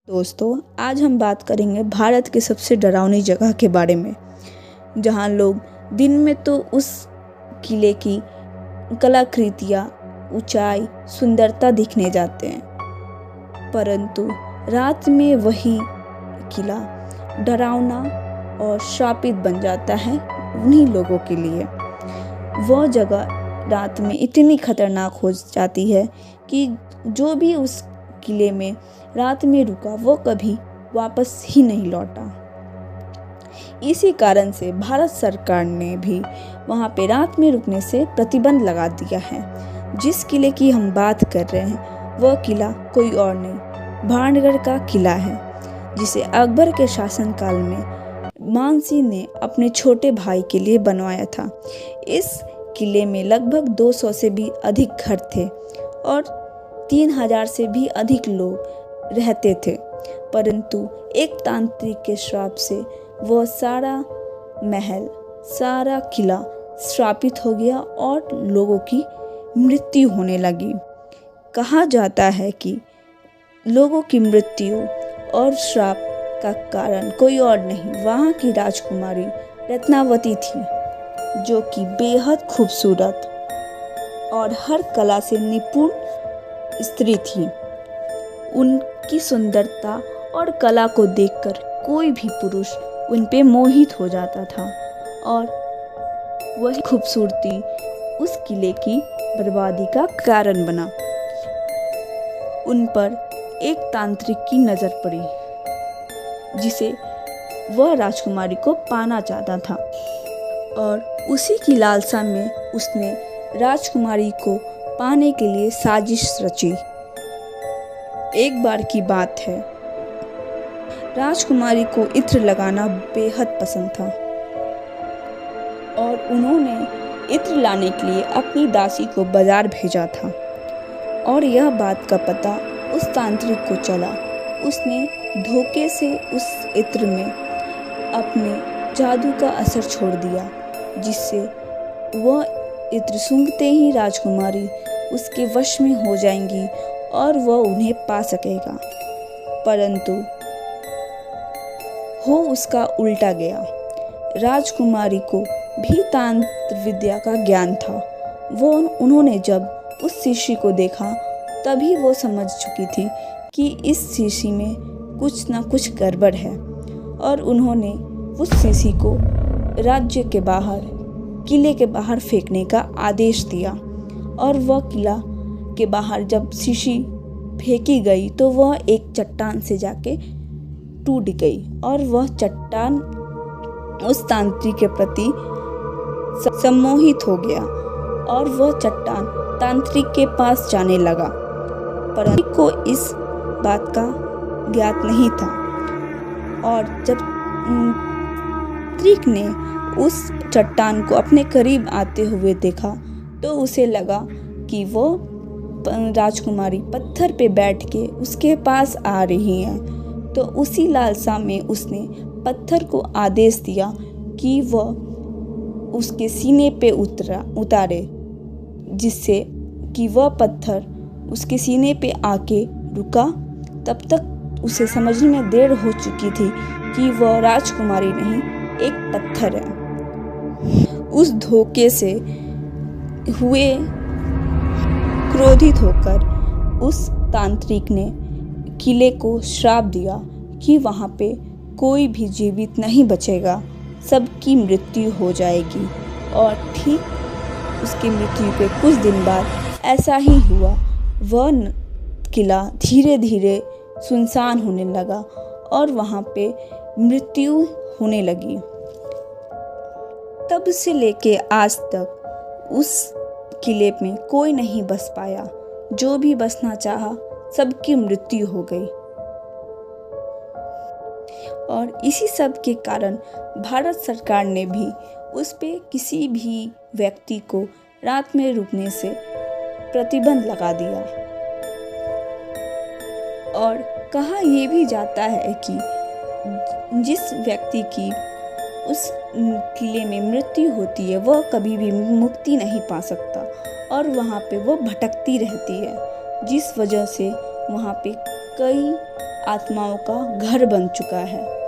दोस्तों, आज हम बात करेंगे भारत की सबसे डरावनी जगह के बारे में, जहां लोग दिन में तो उस किले की कलाकृतियाँ, ऊंचाई, सुंदरता देखने जाते हैं, परंतु रात में वही किला डरावना और श्रापित बन जाता है उन्हीं लोगों के लिए। वह जगह रात में इतनी खतरनाक हो जाती है कि जो भी उस किले में रात में रुका वो कभी वापस ही नहीं लौटा। इसी कारण से भारत सरकार ने भी वहाँ पे रात में रुकने से प्रतिबंध लगा दिया है। जिस किले की हम बात कर रहे हैं वह किला कोई और नहीं, भानगढ़ का किला है, जिसे अकबर के शासनकाल में मानसिंह ने अपने छोटे भाई के लिए बनवाया था। इस किले में लगभग 200 से भी अधिक घर थे और 3000 से भी अधिक लोग रहते थे, परंतु एक तांत्रिक के श्राप से वह सारा महल, सारा किला श्रापित हो गया और लोगों की मृत्यु होने लगी। कहा जाता है कि लोगों की मृत्यु और श्राप का कारण कोई और नहीं, वहाँ की राजकुमारी रत्नावती थी, जो कि बेहद खूबसूरत और हर कला से निपुण स्त्री थी। उनकी सुंदरता और कला को देखकर कोई भी पुरुष उन पे मोहित हो जाता था और वही खूबसूरती उस किले की बर्बादी का कारण बना। उन पर एक तांत्रिक की नज़र पड़ी, जिसे वह राजकुमारी को पाना चाहता था और उसी की लालसा में उसने राजकुमारी को पाने के लिए साजिश रची। एक बार की बात है, राजकुमारी को इत्र लगाना बेहद पसंद था और उन्होंने इत्र लाने के लिए अपनी दासी को बाजार भेजा था और यह बात का पता उस तांत्रिक को चला। उसने धोखे से उस इत्र में अपने जादू का असर छोड़ दिया, जिससे वह इत्र सूंघते ही राजकुमारी उसके वश में हो जाएंगी और वह उन्हें पा सकेगा, परंतु हो उसका उल्टा गया। राजकुमारी को भी तंत्र विद्या का ज्ञान था। उन्होंने जब उस शिशि को देखा तभी वो समझ चुकी थी कि इस शिशि में कुछ ना कुछ गड़बड़ है और उन्होंने उस शिशि को राज्य के बाहर, किले के बाहर फेंकने का आदेश दिया और वह किला के बाहर जब शिशि फेंकी गई तो वह एक चट्टान से जाके टूट गई और वह चट्टान उस तांत्रिक के प्रति सम्मोहित हो गया और वह चट्टान तांत्रिक के पास जाने लगा, परंतु को इस बात का ज्ञात नहीं था। और जब तांत्रिक ने उस चट्टान को अपने करीब आते हुए देखा तो उसे लगा कि वो राजकुमारी पत्थर पे बैठ के उसके पास आ रही है, तो उसी लालसा में उसने पत्थर को आदेश दिया कि वह उसके सीने पे उतारे, जिससे कि वह पत्थर उसके सीने पे आके रुका। तब तक उसे समझने में देर हो चुकी थी कि वह राजकुमारी नहीं, एक पत्थर है। उस धोखे से हुए क्रोधित होकर उस तांत्रिक ने किले को श्राप दिया कि वहाँ पे कोई भी जीवित नहीं बचेगा, सबकी मृत्यु हो जाएगी। और ठीक उसकी मृत्यु के कुछ दिन बाद ऐसा ही हुआ। वह किला धीरे धीरे सुनसान होने लगा और वहाँ पे मृत्यु होने लगी। तब से लेके आज तक उस किले में कोई नहीं बस पाया। जो भी बसना चाहा सबकी मृत्यु हो गई और इसी सब के कारण भारत सरकार ने भी उस पे किसी भी व्यक्ति को रात में रुकने से प्रतिबंध लगा दिया। और कहा यह भी जाता है कि जिस व्यक्ति की उस किले में मृत्यु होती है वह कभी भी मुक्ति नहीं पा सकता और वहाँ पे वो भटकती रहती है, जिस वजह से वहाँ पे कई आत्माओं का घर बन चुका है।